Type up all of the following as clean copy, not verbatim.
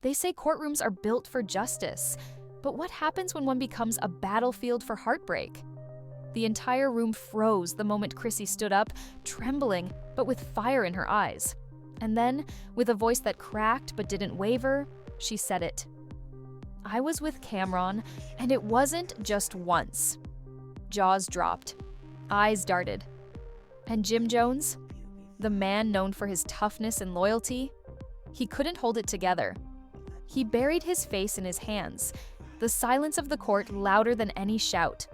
They say courtrooms are built for justice, but what happens when one becomes a battlefield for heartbreak? The entire room froze the moment Chrissy stood up, trembling, but with fire in her eyes. And then, with a voice that cracked but didn't waver, she said it. I was with Camron, and it wasn't just once. Jaws dropped. Eyes darted. And Jim Jones? The man known for his toughness and loyalty? He couldn't hold it together. He buried his face in his hands, the silence of the court louder than any shout.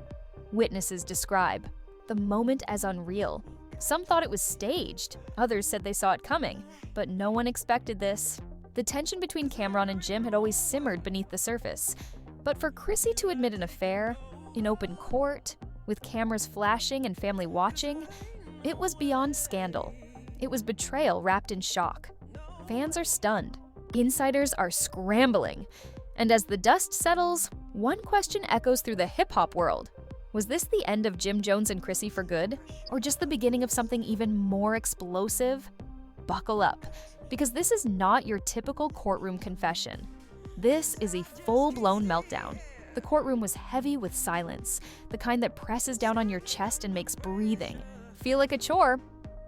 Witnesses describe the moment as unreal. Some thought it was staged, others said they saw it coming, but no one expected this. The tension between Camron and Jim had always simmered beneath the surface, but for Chrissy to admit an affair, in open court, with cameras flashing and family watching, it was beyond scandal. It was betrayal wrapped in shock. Fans are stunned. Insiders are scrambling. And as the dust settles, one question echoes through the hip-hop world. Was this the end of Jim Jones and Chrissy for good? Or just the beginning of something even more explosive? Buckle up, because this is not your typical courtroom confession. This is a full-blown meltdown. The courtroom was heavy with silence, the kind that presses down on your chest and makes breathing feel like a chore.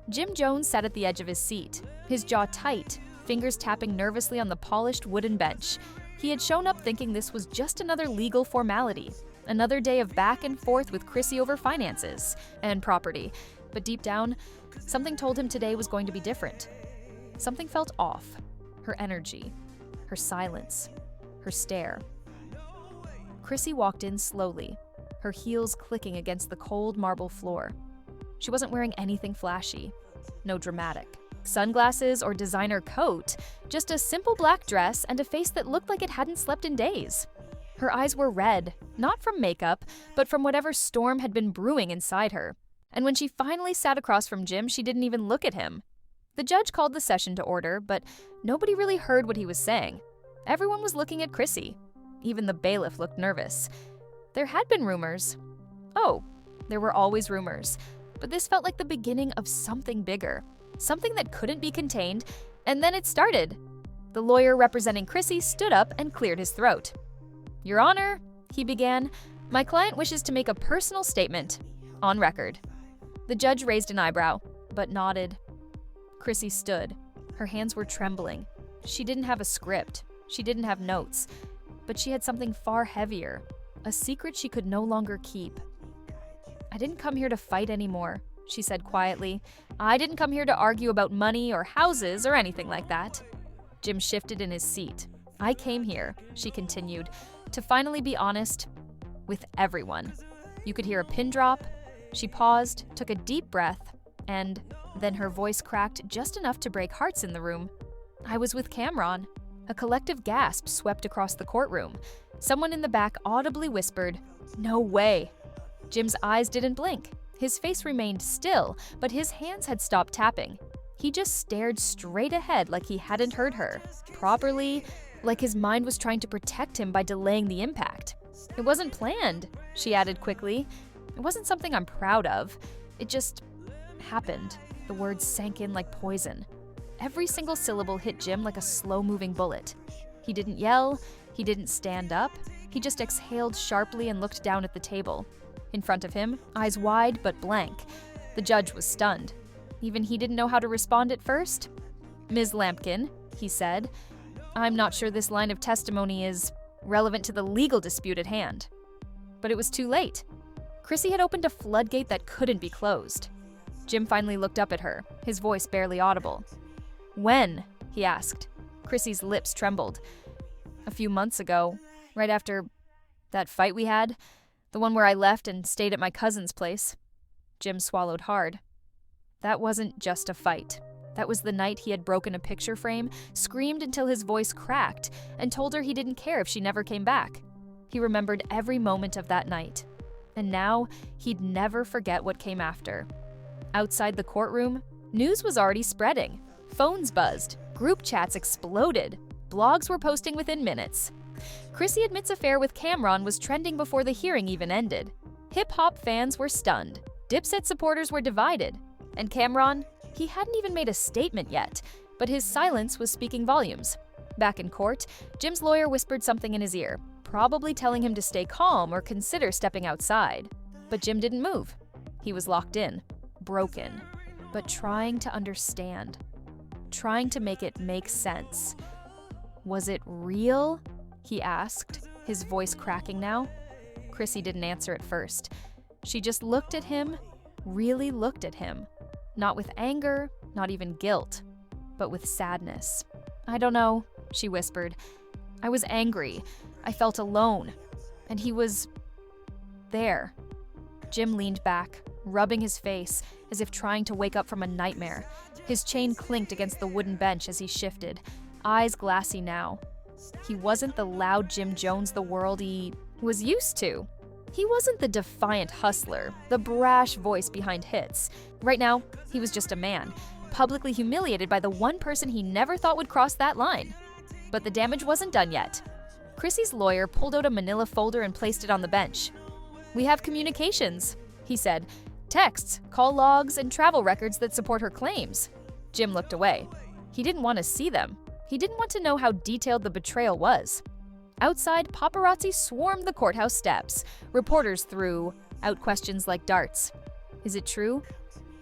Jim Jones sat at the edge of his seat, his jaw tight, fingers tapping nervously on the polished wooden bench. He had shown up thinking this was just another legal formality, another day of back and forth with Chrissy over finances and property. But deep down, something told him today was going to be different. Something felt off. Her energy, her silence, her stare. Chrissy walked in slowly, her heels clicking against the cold marble floor. She wasn't wearing anything flashy, no dramatic sunglasses or designer coat, just a simple black dress and a face that looked like it hadn't slept in days. Her eyes were red, not from makeup, but from whatever storm had been brewing inside her. And when she finally sat across from Jim, she didn't even look at him. The judge called the session to order, but nobody really heard what he was saying. Everyone was looking at Chrissy. Even the bailiff looked nervous. There had been rumors. Oh, there were always rumors. But this felt like the beginning of something bigger, something that couldn't be contained, and then it started. The lawyer representing Chrissy stood up and cleared his throat. Your Honor, he began, my client wishes to make a personal statement, on record. The judge raised an eyebrow, but nodded. Chrissy stood. Her hands were trembling. She didn't have a script. She didn't have notes. But she had something far heavier, a secret she could no longer keep. I didn't come here to fight anymore, she said quietly. I didn't come here to argue about money or houses or anything like that. Jim shifted in his seat. I came here, she continued, to finally be honest with everyone. You could hear a pin drop. She paused, took a deep breath, and then her voice cracked just enough to break hearts in the room. I was with Camron. A collective gasp swept across the courtroom. Someone in the back audibly whispered, "No way." Jim's eyes didn't blink. His face remained still, but his hands had stopped tapping. He just stared straight ahead like he hadn't heard her properly, like his mind was trying to protect him by delaying the impact. It wasn't planned, she added quickly. It wasn't something I'm proud of. It just happened. The words sank in like poison. Every single syllable hit Jim like a slow-moving bullet. He didn't yell. He didn't stand up. He just exhaled sharply and looked down at the table. In front of him, eyes wide but blank. The judge was stunned. Even he didn't know how to respond at first. Ms. Lampkin, he said, I'm not sure this line of testimony is relevant to the legal dispute at hand. But it was too late. Chrissy had opened a floodgate that couldn't be closed. Jim finally looked up at her, his voice barely audible. When? He asked. Chrissy's lips trembled. A few months ago, right after that fight we had, the one where I left and stayed at my cousin's place. Jim swallowed hard. That wasn't just a fight. That was the night he had broken a picture frame, screamed until his voice cracked, and told her he didn't care if she never came back. He remembered every moment of that night. And now, he'd never forget what came after. Outside the courtroom, news was already spreading. Phones buzzed, group chats exploded, blogs were posting within minutes. Chrissy admits affair with Camron was trending before the hearing even ended. Hip-hop fans were stunned. Dipset supporters were divided. And Camron, he hadn't even made a statement yet, but his silence was speaking volumes. Back in court, Jim's lawyer whispered something in his ear, probably telling him to stay calm or consider stepping outside. But Jim didn't move. He was locked in, broken, but trying to understand, trying to make it make sense. Was it real? He asked, his voice cracking now. Chrissy didn't answer at first. She just looked at him, really looked at him. Not with anger, not even guilt, but with sadness. "I don't know," she whispered. "I was angry. I felt alone. And he was there." Jim leaned back, rubbing his face as if trying to wake up from a nightmare. His chain clinked against the wooden bench as he shifted, eyes glassy now. He wasn't the loud Jim Jones the world he was used to. He wasn't the defiant hustler, the brash voice behind hits. Right now, he was just a man, publicly humiliated by the one person he never thought would cross that line. But the damage wasn't done yet. Chrissy's lawyer pulled out a manila folder and placed it on the bench. "We have communications," he said. "Texts, call logs, and travel records that support her claims." Jim looked away. He didn't want to see them. He didn't want to know how detailed the betrayal was. Outside, paparazzi swarmed the courthouse steps. Reporters threw out questions like darts. Is it true?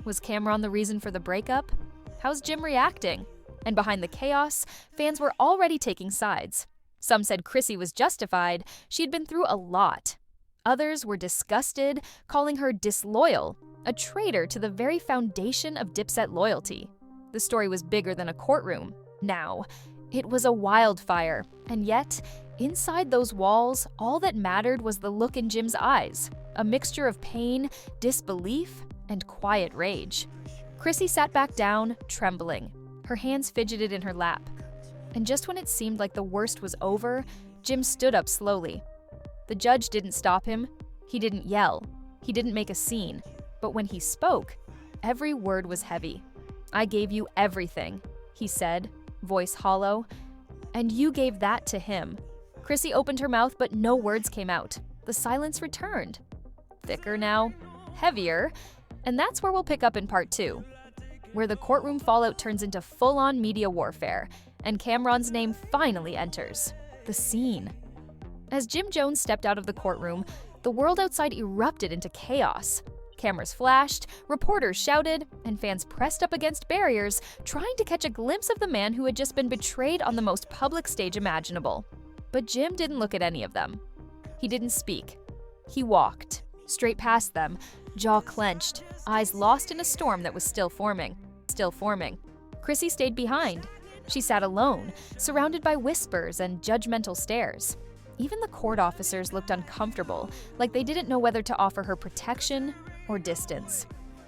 Was Camron the reason for the breakup? How's Jim reacting? And behind the chaos, fans were already taking sides. Some said Chrissy was justified. She had been through a lot. Others were disgusted, calling her disloyal, a traitor to the very foundation of Dipset loyalty. The story was bigger than a courtroom. Now, it was a wildfire, and yet, inside those walls, all that mattered was the look in Jim's eyes, a mixture of pain, disbelief, and quiet rage. Chrissy sat back down, trembling. Her hands fidgeted in her lap. And just when it seemed like the worst was over, Jim stood up slowly. The judge didn't stop him. He didn't yell. He didn't make a scene. But when he spoke, every word was heavy. "I gave you everything," he said, voice hollow. "And you gave that to him." Chrissy opened her mouth, but no words came out. The silence returned. Thicker now, heavier, and that's where we'll pick up in part 2, where the courtroom fallout turns into full-on media warfare, and Camron's name finally enters the scene. As Jim Jones stepped out of the courtroom, the world outside erupted into chaos. Cameras flashed, reporters shouted, and fans pressed up against barriers, trying to catch a glimpse of the man who had just been betrayed on the most public stage imaginable. But Jim didn't look at any of them. He didn't speak. He walked, straight past them, jaw clenched, eyes lost in a storm that was still forming. Chrissy stayed behind. She sat alone, surrounded by whispers and judgmental stares. Even the court officers looked uncomfortable, like they didn't know whether to offer her protection or distance.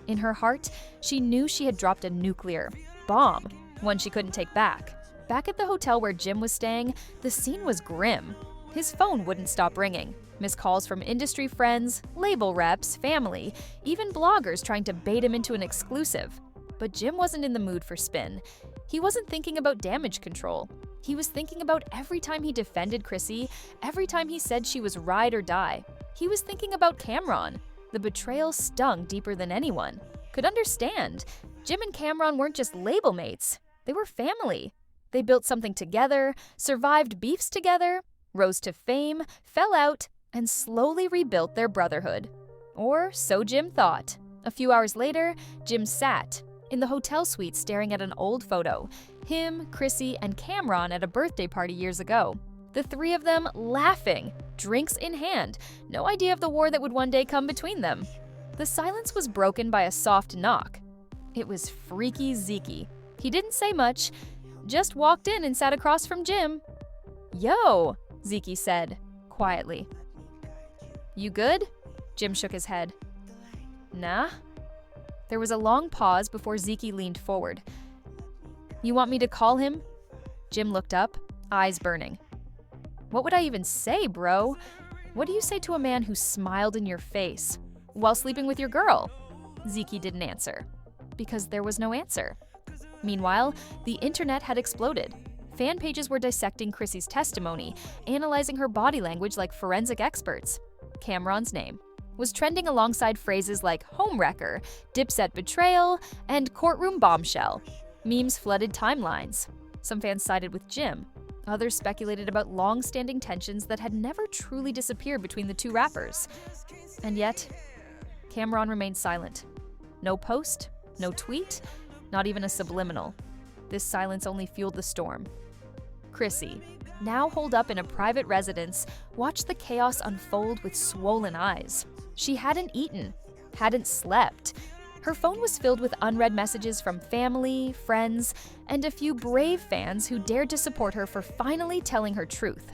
In her heart, she knew she had dropped a nuclear bomb, one she couldn't take back. Back at the hotel where Jim was staying, the scene was grim. His phone wouldn't stop ringing. Missed calls from industry friends, label reps, family, even bloggers trying to bait him into an exclusive. But Jim wasn't in the mood for spin. He wasn't thinking about damage control. He was thinking about every time he defended Chrissy, every time he said she was ride or die. He was thinking about Camron. The betrayal stung deeper than anyone could understand. Jim and Camron weren't just label mates. They were family. They built something together, survived beefs together, rose to fame, fell out, and slowly rebuilt their brotherhood. Or so Jim thought. A few hours later, Jim sat in the hotel suite staring at an old photo. Him, Chrissy, and Camron at a birthday party years ago. The three of them laughing, drinks in hand, no idea of the war that would one day come between them. The silence was broken by a soft knock. It was Freaky Zeke. He didn't say much, just walked in and sat across from Jim. "Yo," Zeke said, quietly. "You good?" Jim shook his head. "Nah." There was a long pause before Zeke leaned forward. "You want me to call him?" Jim looked up, eyes burning. "What would I even say, bro? What do you say to a man who smiled in your face while sleeping with your girl?" Zeke didn't answer, because there was no answer. Meanwhile, the internet had exploded. Fan pages were dissecting Chrissy's testimony, analyzing her body language like forensic experts. Camron's name was trending alongside phrases like homewrecker, Dipset betrayal, and courtroom bombshell. Memes flooded timelines. Some fans sided with Jim. Others speculated about long-standing tensions that had never truly disappeared between the two rappers. And yet, Camron remained silent. No post, no tweet, not even a subliminal. This silence only fueled the storm. Chrissy, now holed up in a private residence, watched the chaos unfold with swollen eyes. She hadn't eaten, hadn't slept. Her phone was filled with unread messages from family, friends, and a few brave fans who dared to support her for finally telling her truth.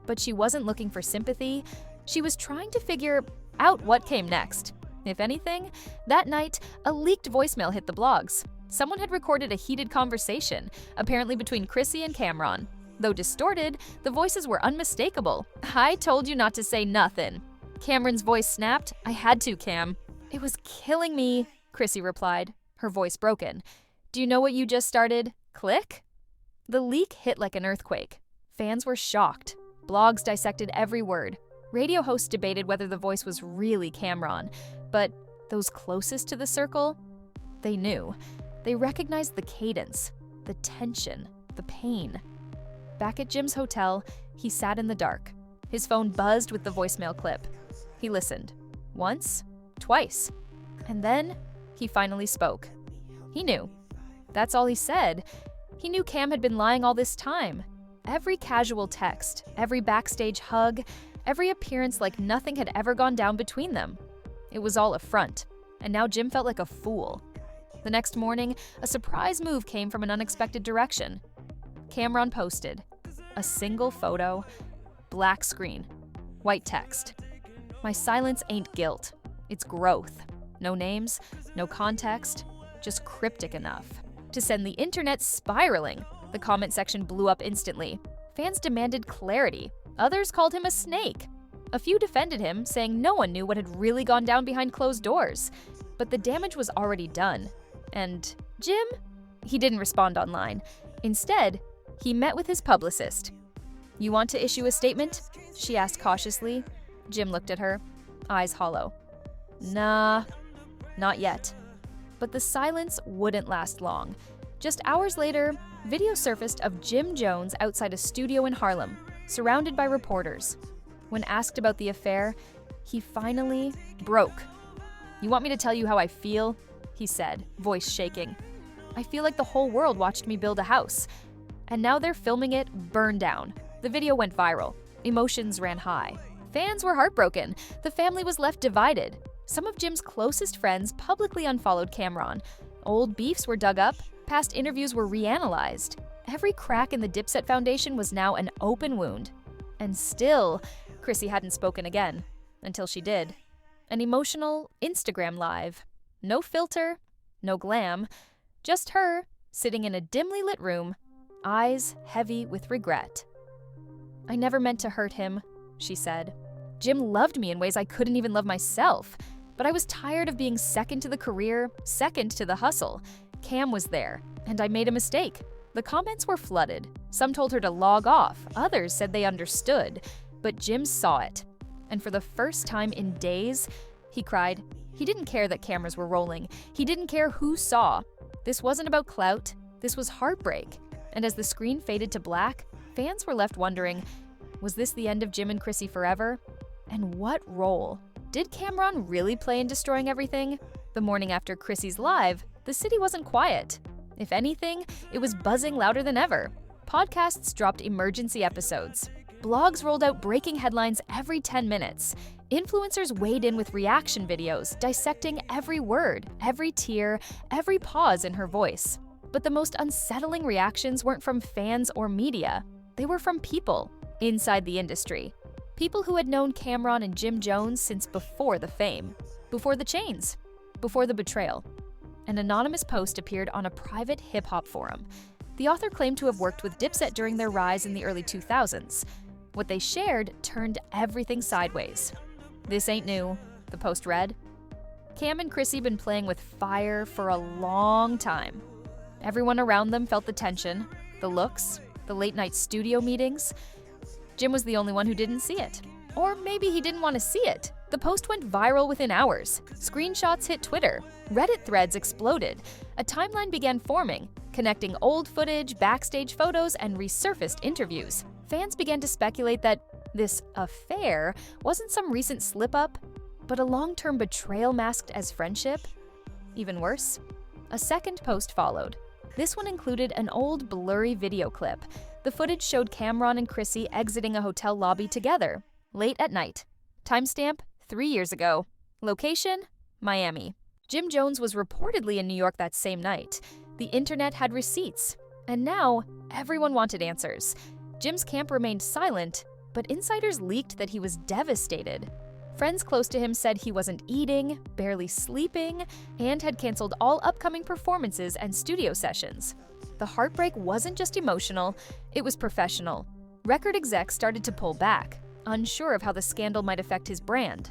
But she wasn't looking for sympathy. She was trying to figure out what came next. If anything, that night, a leaked voicemail hit the blogs. Someone had recorded a heated conversation, apparently between Chrissy and Camron. Though distorted, the voices were unmistakable. "I told you not to say nothin'." Cameron's voice snapped. "I had to, Cam." "It was killing me," Chrissy replied, her voice broken. "Do you know what you just started? Click?" The leak hit like an earthquake. Fans were shocked. Blogs dissected every word. Radio hosts debated whether the voice was really Camron. But those closest to the circle, they knew. They recognized the cadence, the tension, the pain. Back at Jim's hotel, he sat in the dark. His phone buzzed with the voicemail clip. He listened. Once, twice. And then he finally spoke. He knew. That's all he said. He knew Cam had been lying all this time. Every casual text, every backstage hug, every appearance like nothing had ever gone down between them. It was all a front, and now Jim felt like a fool. The next morning, a surprise move came from an unexpected direction. Camron posted a single photo, black screen, white text. "My silence ain't guilt, it's growth." No names, no context, just cryptic enough to send the internet spiraling. The comment section blew up instantly. Fans demanded clarity. Others called him a snake. A few defended him, saying no one knew what had really gone down behind closed doors. But the damage was already done. And Jim? He didn't respond online. Instead, he met with his publicist. "You want to issue a statement?" she asked cautiously. Jim looked at her, eyes hollow. "Nah, not yet." But the silence wouldn't last long. Just hours later, video surfaced of Jim Jones outside a studio in Harlem, surrounded by reporters. When asked about the affair, he finally broke. "You want me to tell you how I feel?" he said, voice shaking. "I feel like the whole world watched me build a house. And now they're filming it burn down." The video went viral. Emotions ran high. Fans were heartbroken. The family was left divided. Some of Jim's closest friends publicly unfollowed Camron. Old beefs were dug up. Past interviews were reanalyzed. Every crack in the Dipset foundation was now an open wound. And still, Chrissy hadn't spoken again. Until she did. An emotional Instagram live. No filter, no glam. Just her, sitting in a dimly lit room, eyes heavy with regret. "I never meant to hurt him," she said. "Jim loved me in ways I couldn't even love myself. But I was tired of being second to the career, second to the hustle. Cam was there, and I made a mistake." The comments were flooded. Some told her to log off, others said they understood. But Jim saw it. And for the first time in days, he cried. He didn't care that cameras were rolling. He didn't care who saw. This wasn't about clout. This was heartbreak. And as the screen faded to black, fans were left wondering, was this the end of Jim and Chrissy forever? And what role? Did Camron really play in destroying everything? The morning after Chrissy's live, the city wasn't quiet. If anything, it was buzzing louder than ever. Podcasts dropped emergency episodes. Blogs rolled out breaking headlines every 10 minutes. Influencers weighed in with reaction videos, dissecting every word, every tear, every pause in her voice. But the most unsettling reactions weren't from fans or media. They were from people inside the industry. People who had known Camron and Jim Jones since before the fame, before the chains, before the betrayal. An anonymous post appeared on a private hip-hop forum. The author claimed to have worked with Dipset during their rise in the early 2000s. What they shared turned everything sideways. "This ain't new," the post read. Cam and Chrissy been playing with fire for a long time. Everyone around them felt the tension, the looks, the late-night studio meetings. Jim was the only one who didn't see it. Or maybe he didn't want to see it. The post went viral within hours. Screenshots hit Twitter. Reddit threads exploded. A timeline began forming, connecting old footage, backstage photos, and resurfaced interviews. Fans began to speculate that this affair wasn't some recent slip-up, but a long-term betrayal masked as friendship. Even worse, a second post followed. This one included an old blurry video clip. The footage showed Camron and Chrissy exiting a hotel lobby together, late at night. Timestamp, 3 years ago. Location, Miami. Jim Jones was reportedly in New York that same night. The internet had receipts, and now everyone wanted answers. Jim's camp remained silent, but insiders leaked that he was devastated. Friends close to him said he wasn't eating, barely sleeping, and had canceled all upcoming performances and studio sessions. The heartbreak wasn't just emotional, it was professional. Record execs started to pull back, unsure of how the scandal might affect his brand.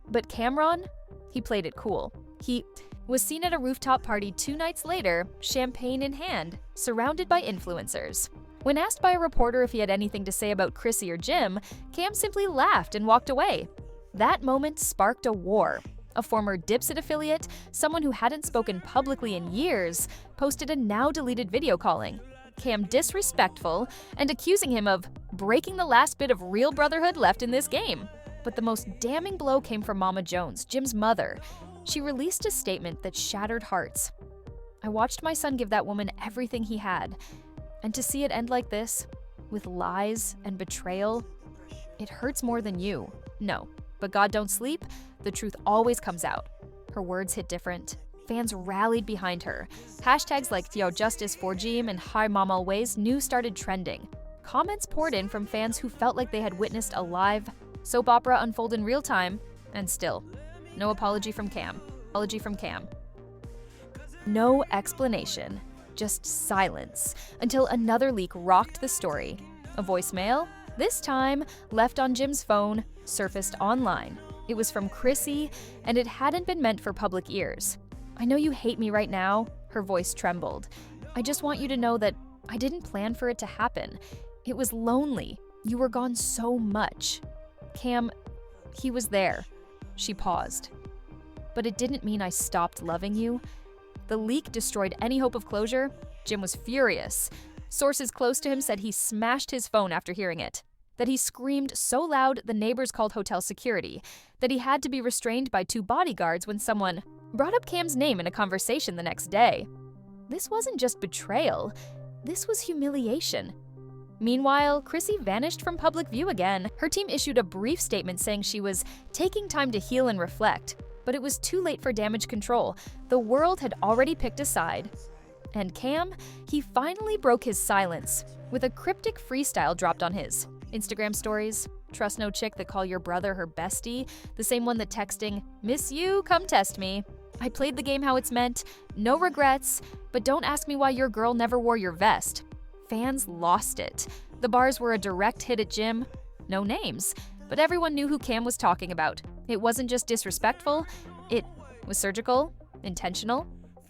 But Camron, he played it cool. He was seen at a rooftop party 2 nights later, champagne in hand, surrounded by influencers. When asked by a reporter if he had anything to say about Chrissy or Jim, Cam simply laughed and walked away. That moment sparked a war. A former Dipset affiliate, someone who hadn't spoken publicly in years, posted a now-deleted video calling Cam disrespectful and accusing him of breaking the last bit of real brotherhood left in this game. But the most damning blow came from Mama Jones, Jim's mother. She released a statement that shattered hearts. "I watched my son give that woman everything he had, and to see it end like this, with lies and betrayal, it hurts more than you. No, but God don't sleep, the truth always comes out." Her words hit different. Fans rallied behind her. Hashtags like Theo Justice for Jim and Hi Mom Always New started trending. Comments poured in from fans who felt like they had witnessed a live soap opera unfold in real time, and still, no apology from Cam. No explanation, just silence, until another leak rocked the story. A voicemail, this time left on Jim's phone, surfaced online. It was from Chrissy, and it hadn't been meant for public ears. "I know you hate me right now," her voice trembled. "I just want you to know that I didn't plan for it to happen. It was lonely. You were gone so much. Cam, he was there." She paused. "But it didn't mean I stopped loving you." The leak destroyed any hope of closure. Jim was furious. Sources close to him said he smashed his phone after hearing it, that he screamed so loud the neighbors called hotel security, that he had to be restrained by 2 bodyguards when someone brought up Cam's name in a conversation the next day. This wasn't just betrayal, this was humiliation. Meanwhile, Chrissy vanished from public view again. Her team issued a brief statement saying she was taking time to heal and reflect, but it was too late for damage control. The world had already picked a side. And Cam, he finally broke his silence with a cryptic freestyle dropped on his Instagram stories. "Trust no chick that call your brother her bestie," the same one that texting, "Miss you, come test me. I played the game how it's meant, no regrets, but don't ask me why your girl never wore your vest." Fans lost it. The bars were a direct hit at Jim. No names, but everyone knew who Cam was talking about. It wasn't just disrespectful, it was surgical, intentional,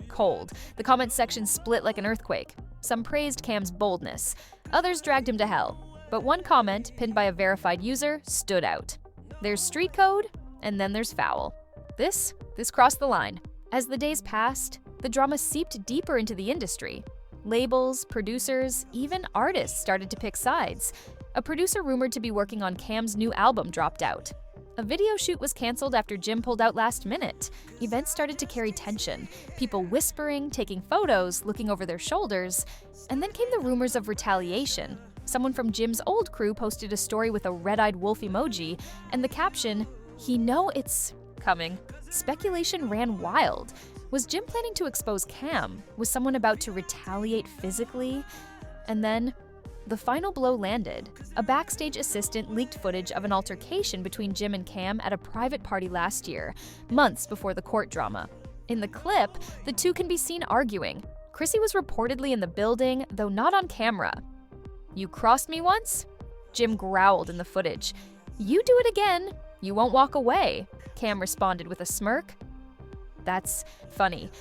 cold. The comment section split like an earthquake. Some praised Cam's boldness, others dragged him to hell. But one comment, pinned by a verified user, stood out. "There's street code, and then there's foul." This crossed the line. As the days passed, the drama seeped deeper into the industry. Labels, producers, even artists started to pick sides. A producer rumored to be working on Cam's new album dropped out. A video shoot was canceled after Jim pulled out last minute. Events started to carry tension, people whispering, taking photos, looking over their shoulders. And then came the rumors of retaliation. Someone from Jim's old crew posted a story with a red-eyed wolf emoji, and the caption, "He know it's coming." Speculation ran wild. Was Jim planning to expose Cam? Was someone about to retaliate physically? And then, the final blow landed. A backstage assistant leaked footage of an altercation between Jim and Cam at a private party last year, months before the court drama. In the clip, the two can be seen arguing. Chrissy was reportedly in the building, though not on camera. "You crossed me once?" Jim growled in the footage. "You do it again, you won't walk away," Cam responded with a smirk. "That's funny.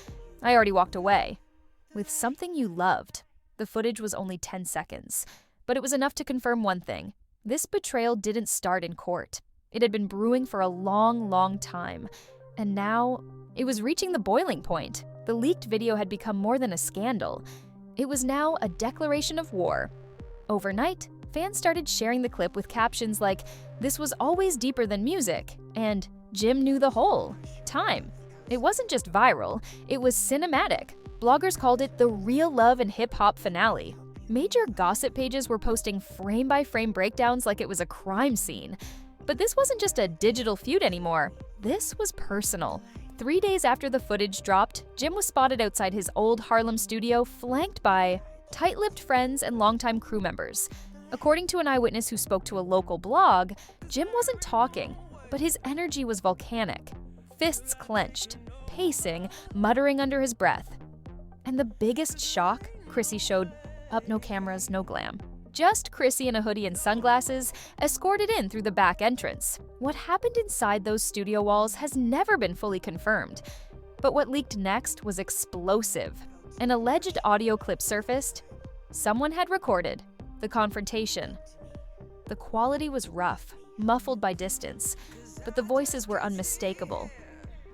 I already walked away." With something you loved. The footage was only 10 seconds, but it was enough to confirm one thing. This betrayal didn't start in court. It had been brewing for a long, long time. And now, it was reaching the boiling point. The leaked video had become more than a scandal. It was now a declaration of war. Overnight, fans started sharing the clip with captions like, "This was always deeper than music," and "Jim knew the whole time." It wasn't just viral, it was cinematic. Bloggers called it the real love and hip-hop finale. Major gossip pages were posting frame-by-frame breakdowns like it was a crime scene. But this wasn't just a digital feud anymore. This was personal. 3 days after the footage dropped, Jim was spotted outside his old Harlem studio, flanked by tight-lipped friends and longtime crew members. According to an eyewitness who spoke to a local blog, Jim wasn't talking, but his energy was volcanic. Fists clenched, pacing, muttering under his breath. And the biggest shock, Chrissy showed up, no cameras, no glam. Just Chrissy in a hoodie and sunglasses, escorted in through the back entrance. What happened inside those studio walls has never been fully confirmed. But what leaked next was explosive. An alleged audio clip surfaced. Someone had recorded the confrontation. The quality was rough, muffled by distance, but the voices were unmistakable.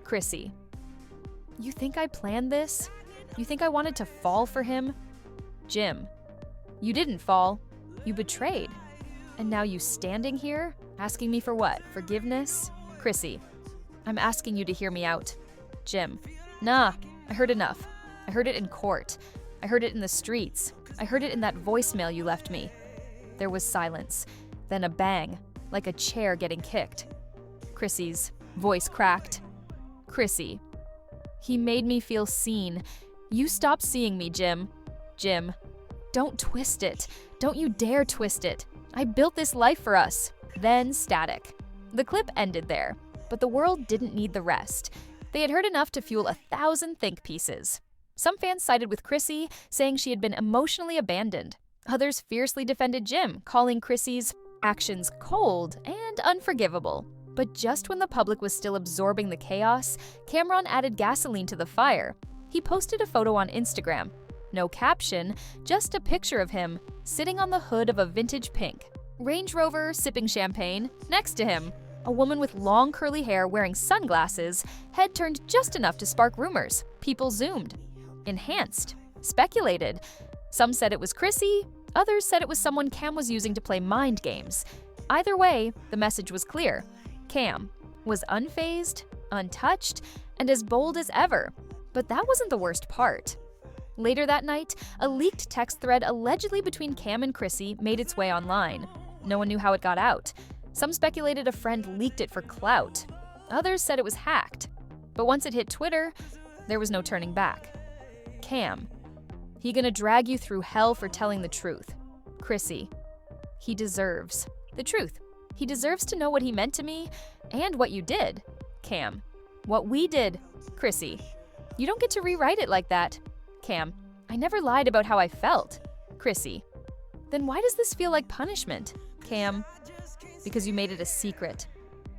Chrissy: "You think I planned this? You think I wanted to fall for him?" Jim: "You didn't fall. You betrayed. And now you standing here, asking me for what? Forgiveness?" Chrissy: "I'm asking you to hear me out." Jim: "Nah, I heard enough. I heard it in court. I heard it in the streets. I heard it in that voicemail you left me." There was silence, then a bang, like a chair getting kicked. Chrissy's voice cracked. Chrissy: "He made me feel seen. You stopped seeing me, Jim." Jim: "Don't twist it. Don't you dare twist it. I built this life for us." Then static. The clip ended there, but the world didn't need the rest. They had heard enough to fuel 1,000 think pieces. Some fans sided with Chrissy, saying she had been emotionally abandoned. Others fiercely defended Jim, calling Chrissy's actions cold and unforgivable. But just when the public was still absorbing the chaos, Camron added gasoline to the fire. He posted a photo on Instagram. No caption, just a picture of him sitting on the hood of a vintage pink Range Rover, sipping champagne. Next to him, a woman with long curly hair wearing sunglasses, head turned just enough to spark rumors. People zoomed, enhanced, speculated. Some said it was Chrissy, others said it was someone Cam was using to play mind games. Either way, the message was clear. Cam was unfazed, untouched, and as bold as ever. But that wasn't the worst part. Later that night, a leaked text thread allegedly between Cam and Chrissy made its way online. No one knew how it got out. Some speculated a friend leaked it for clout. Others said it was hacked. But once it hit Twitter, there was no turning back. Cam: "He gonna drag you through hell for telling the truth." Chrissy: "He deserves the truth. He deserves to know what he meant to me and what you did." Cam: "What we did." Chrissy: "You don't get to rewrite it like that." Cam: "I never lied about how I felt." Chrissy: "Then why does this feel like punishment?" Cam: "Because you made it a secret."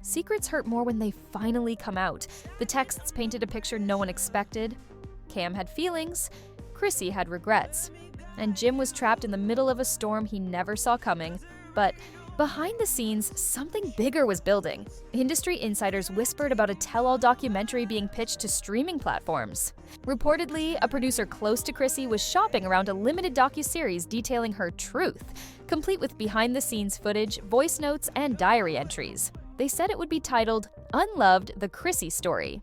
Secrets hurt more when they finally come out. The texts painted a picture no one expected. Cam had feelings, Chrissy had regrets, and Jim was trapped in the middle of a storm he never saw coming. But behind the scenes, something bigger was building. Industry insiders whispered about a tell-all documentary being pitched to streaming platforms. Reportedly, a producer close to Chrissy was shopping around a limited docuseries detailing her truth, complete with behind-the-scenes footage, voice notes, and diary entries. They said it would be titled Unloved: The Chrissy Story.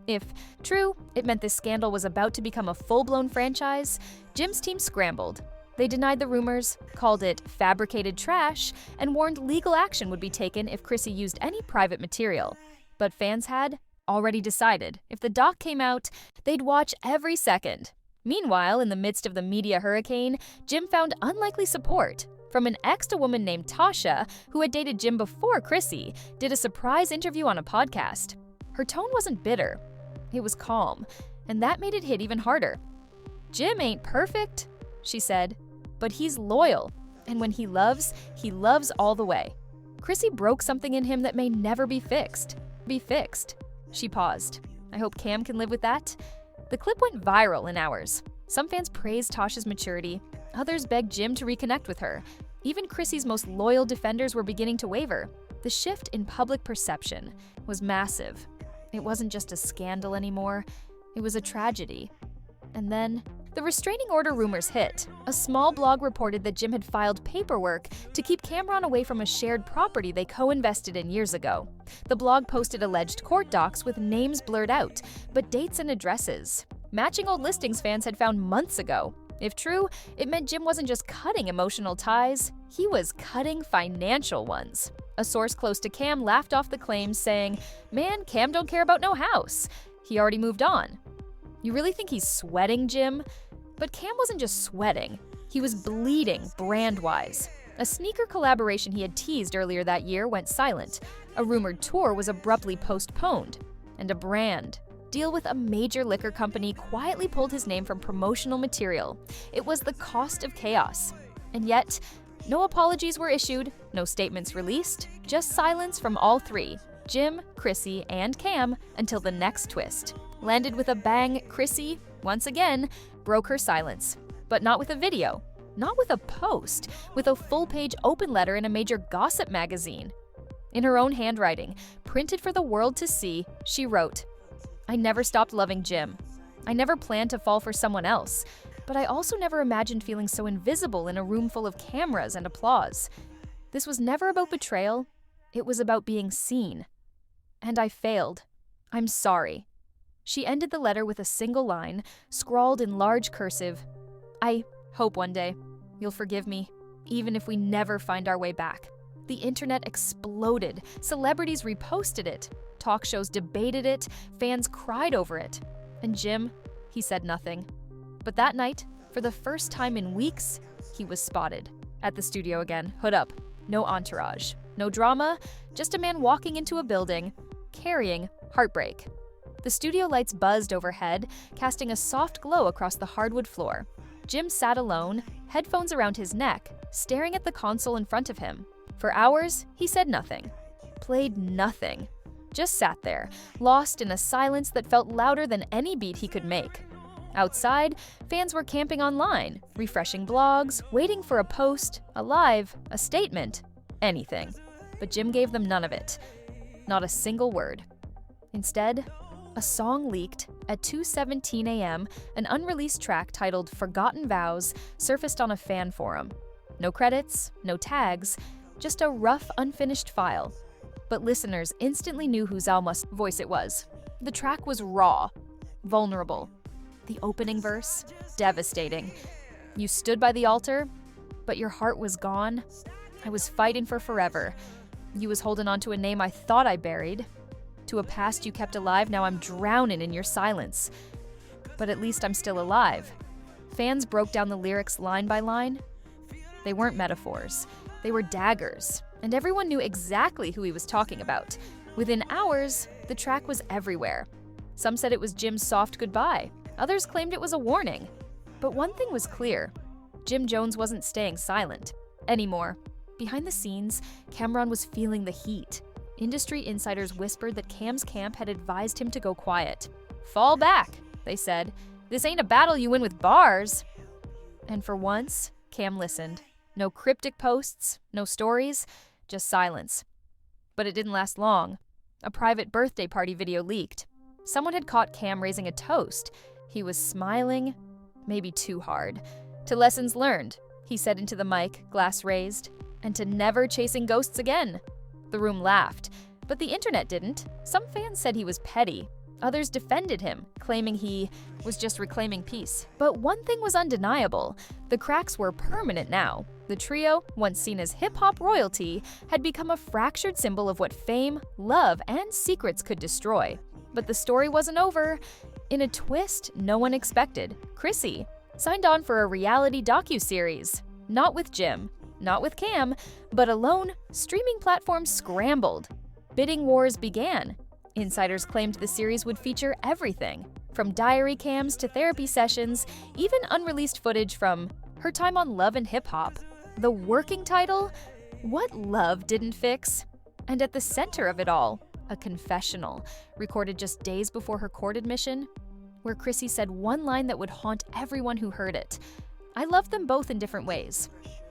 If true, it meant this scandal was about to become a full-blown franchise. Jim's team scrambled. They denied the rumors, called it fabricated trash, and warned legal action would be taken if Chrissy used any private material. But fans had already decided if the doc came out, they'd watch every second. Meanwhile, in the midst of the media hurricane, Jim found unlikely support. From an ex, a woman named Tasha, who had dated Jim before Chrissy, did a surprise interview on a podcast. Her tone wasn't bitter. It was calm, and that made it hit even harder. "Jim ain't perfect," she said, "but he's loyal, and when he loves all the way. Chrissy broke something in him that may never be fixed. She paused. "I hope Cam can live with that." The clip went viral in hours. Some fans praised Tasha's maturity. Others begged Jim to reconnect with her. Even Chrissy's most loyal defenders were beginning to waver. The shift in public perception was massive. It wasn't just a scandal anymore. It was a tragedy. And then The restraining order rumors hit. A small blog reported that Jim had filed paperwork to keep Camron away from a shared property they co-invested in years ago. The blog posted alleged court docs with names blurred out, but dates and addresses, matching old listings fans had found months ago. If true, it meant Jim wasn't just cutting emotional ties, he was cutting financial ones. A source close to Cam laughed off the claims, saying, "Man, Cam don't care about no house. He already moved on." You really think he's sweating, Jim? But Cam wasn't just sweating, he was bleeding brand-wise. A sneaker collaboration he had teased earlier that year went silent. A rumored tour was abruptly postponed. And a brand deal with a major liquor company quietly pulled his name from promotional material. It was the cost of chaos. And yet, no apologies were issued, no statements released, just silence from all three, Jim, Chrissy, and Cam, until the next twist. Landed with a bang, Chrissy, once again, broke her silence. But not with a video, not with a post, with a full-page open letter in a major gossip magazine. In her own handwriting, printed for the world to see, she wrote, "I never stopped loving Jim. I never planned to fall for someone else, but I also never imagined feeling so invisible in a room full of cameras and applause. This was never about betrayal, it was about being seen. And I failed. I'm sorry." She ended the letter with a single line, scrawled in large cursive, "I hope one day you'll forgive me, even if we never find our way back." The internet exploded, celebrities reposted it, talk shows debated it, fans cried over it. And Jim, he said nothing. But that night, for the first time in weeks, he was spotted. At the studio again, hood up, no entourage, no drama, just a man walking into a building, carrying heartbreak. The studio lights buzzed overhead, casting a soft glow across the hardwood floor. Jim sat alone, headphones around his neck, staring at the console in front of him. For hours, he said nothing, played nothing, just sat there, lost in a silence that felt louder than any beat he could make. Outside, fans were camping online, refreshing blogs, waiting for a post, a live, a statement, anything. But Jim gave them none of it. Not a single word. Instead, a song leaked. At 2:17 a.m., an unreleased track titled "Forgotten Vows" surfaced on a fan forum. No credits, no tags, just a rough, unfinished file. But listeners instantly knew whose Alma's voice it was. The track was raw, vulnerable. The opening verse, devastating. "You stood by the altar, but your heart was gone. I was fighting for forever. You was holding on to a name I thought I buried. To a past you kept alive, now I'm drowning in your silence. But at least I'm still alive." Fans broke down the lyrics line by line. They weren't metaphors. They were daggers. And everyone knew exactly who he was talking about. Within hours, the track was everywhere. Some said it was Jim's soft goodbye. Others claimed it was a warning. But one thing was clear. Jim Jones wasn't staying silent anymore. Behind the scenes, Camron was feeling the heat. Industry insiders whispered that Cam's camp had advised him to go quiet. "Fall back," they said. "This ain't a battle you win with bars." And for once, Cam listened. No cryptic posts, no stories, just silence. But it didn't last long. A private birthday party video leaked. Someone had caught Cam raising a toast. He was smiling, maybe too hard. "To lessons learned," he said into the mic, glass raised, "and to never chasing ghosts again." The room laughed, but the internet didn't. Some fans said he was petty. Others defended him, claiming he was just reclaiming peace. But one thing was undeniable. The cracks were permanent now. The trio, once seen as hip-hop royalty, had become a fractured symbol of what fame, love, and secrets could destroy. But the story wasn't over. In a twist no one expected, Chrissy signed on for a reality docuseries. Not with Jim, not with Cam, but alone, streaming platforms scrambled. Bidding wars began. Insiders claimed the series would feature everything, from diary cams to therapy sessions, even unreleased footage from her time on Love and Hip Hop. The working title? What Love Didn't Fix? And at the center of it all, a confessional, recorded just days before her court admission, where Chrissy said one line that would haunt everyone who heard it. "I loved them both in different ways,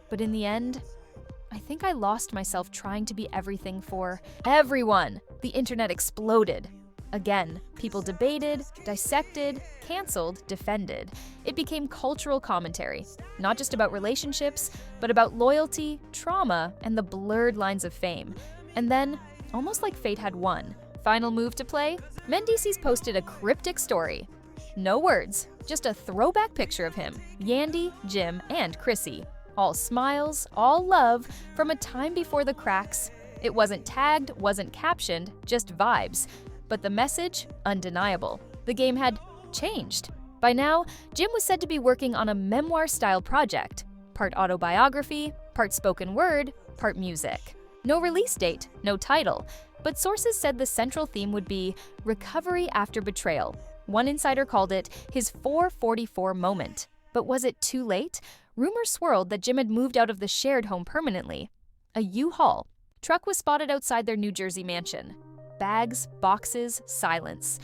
but in the end, I think I lost myself trying to be everything for everyone." The internet exploded. Again, people debated, dissected, canceled, defended. It became cultural commentary, not just about relationships, but about loyalty, trauma, and the blurred lines of fame. And then, almost like fate had won, final move to play, Mendeecees posted a cryptic story. No words, just a throwback picture of him, Yandy, Jim, and Chrissy. All smiles, all love, from a time before the cracks. It wasn't tagged, wasn't captioned, just vibes. But the message, undeniable. The game had changed. By now, Jim was said to be working on a memoir-style project. Part autobiography, part spoken word, part music. No release date, no title. But sources said the central theme would be recovery after betrayal. One insider called it his 444 moment. But was it too late? Rumors swirled that Jim had moved out of the shared home permanently. A U-Haul truck was spotted outside their New Jersey mansion. Bags, boxes, silence.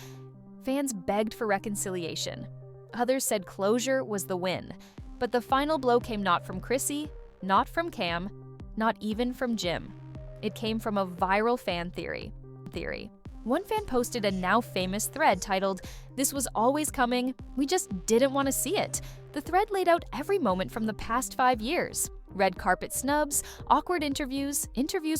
Fans begged for reconciliation. Others said closure was the win. But the final blow came not from Chrissy, not from Cam, not even from Jim. It came from a viral fan theory. One fan posted a now famous thread titled, "This was always coming, we just didn't want to see it." The thread laid out every moment from the past 5 years. Red carpet snubs, awkward interviews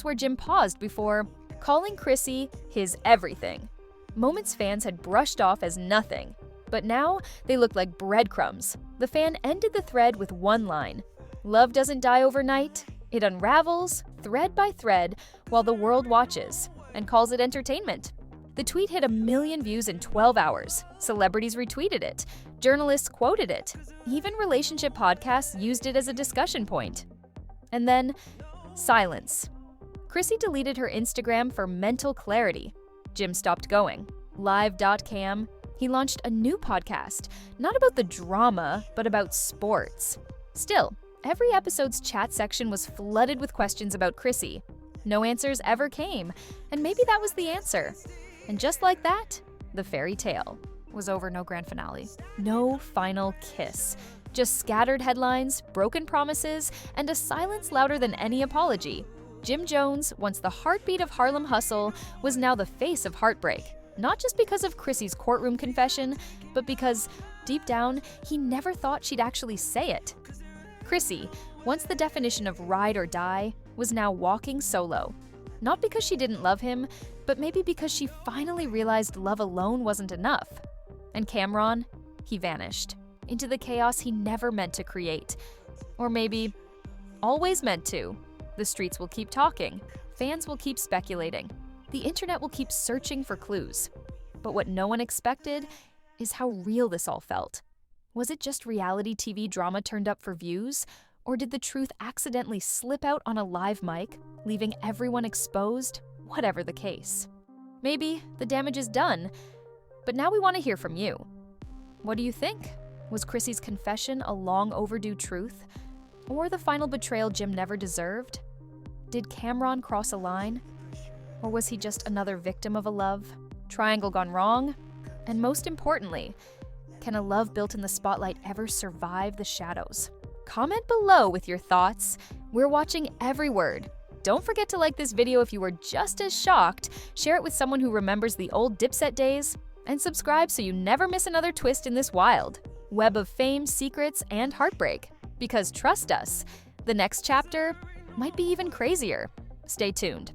where Jim paused before calling Chrissy his everything. Moments fans had brushed off as nothing. But now, they looked like breadcrumbs. The fan ended the thread with one line: "Love doesn't die overnight. It unravels, thread by thread, while the world watches," and calls it entertainment. The tweet hit 1 million views in 12 hours. Celebrities retweeted it. Journalists quoted it. Even relationship podcasts used it as a discussion point. And then, silence. Chrissy deleted her Instagram for mental clarity. Jim stopped going. Live.cam. He launched a new podcast, not about the drama, but about sports. Still, every episode's chat section was flooded with questions about Chrissy. No answers ever came, and maybe that was the answer. And just like that, the fairy tale was over. No grand finale. No final kiss. Just scattered headlines, broken promises, and a silence louder than any apology. Jim Jones, once the heartbeat of Harlem hustle, was now the face of heartbreak. Not just because of Chrissy's courtroom confession, but because, deep down, he never thought she'd actually say it. Chrissy, once the definition of ride or die, was now walking solo. Not because she didn't love him, but maybe because she finally realized love alone wasn't enough. And Camron, he vanished into the chaos he never meant to create. Or maybe always meant to. The streets will keep talking. Fans will keep speculating. The internet will keep searching for clues. But what no one expected is how real this all felt. Was it just reality TV drama turned up for views? Or did the truth accidentally slip out on a live mic, leaving everyone exposed? Whatever the case. Maybe the damage is done, but now we want to hear from you. What do you think? Was Chrissy's confession a long overdue truth? Or the final betrayal Jim never deserved? Did Camron cross a line? Or was he just another victim of a love triangle gone wrong? And most importantly, can a love built in the spotlight ever survive the shadows? Comment below with your thoughts. We're watching every word. Don't forget to like this video if you were just as shocked, share it with someone who remembers the old Dipset days, and subscribe so you never miss another twist in this wild web of fame, secrets, and heartbreak. Because trust us, the next chapter might be even crazier. Stay tuned.